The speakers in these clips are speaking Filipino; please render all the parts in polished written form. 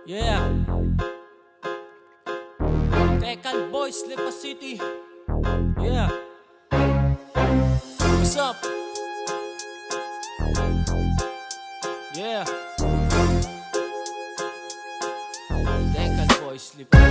Yeah. Decal Boys, Lipa City. Yeah. What's up? Yeah. Decal Boys, Lipa.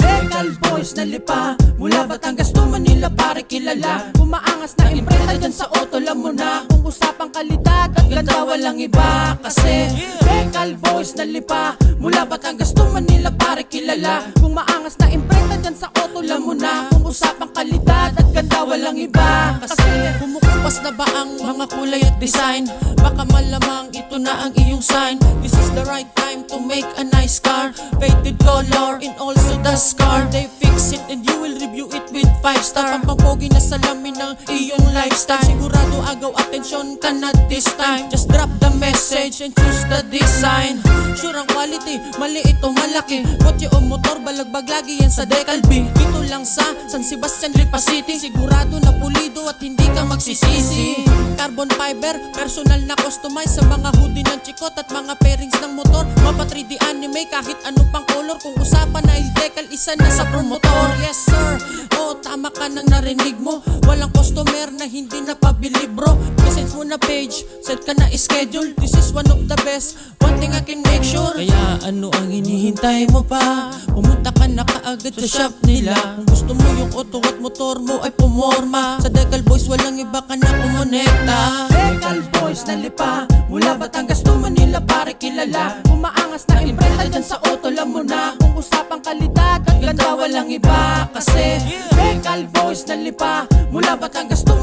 Decal Boys na lipa, mula Batangas to Manila pare kilala. Umaangas na imprenta dyan sa auto, alam mo na. Kung usapang kalidad at ganda walang iba. Kasi Decal Boys na lipa, mula Batangas to Manila pare kilala. Kung maangas na imprenta dyan sa auto, alam mo na. Kung usapang kalidad at ganda walang iba. Kasi kumukupas na ba ang mga kulay at design? Baka malamang ito na ang iyong sign. This is the right time to make a nice car. Faded color and also the scar. They fix it and you will review it with 5 star. Pampapogi na salamin ng iyong lifestyle. Sigurado agaw atensyon ka na this time. Just drop the message and choose the design. Sure ang quality, maliit o malaki. Kotse o motor, balagbag lagi yan sa Decal B. Dito lang sa San Sebastian, Lipa City. Sigurado na pulido at hindi ka magsisisi. Carbon fiber, personal na customize sa mga hoodie ng chikot at mga pairings ng motor. Mapa 3D anime, kahit ano pang color. Kung usapan na Decal, isa na sa promotor. Yes sir, oo tama ka nang narinig mo. Walang customer na hindi napabili bro. Message mo na page, set ka na schedule. This is one of the best, one thing I can make sure. Kaya ano ang hinihintay mo pa? Pumunta ka na kaagad sa shop nila. Kung gusto mo yung auto at motor mo ay pumorma. Sa Decal Boys walang iba ka na kumonekta. Decal Boys na lipa, mula Batangas to Manila pare kilala. Umaangas na imprenta dyan sa auto, alam mo na. Kung usapang kalidad at ganda walang iba. Kasi Decal Boys na lipa, mula Batangas to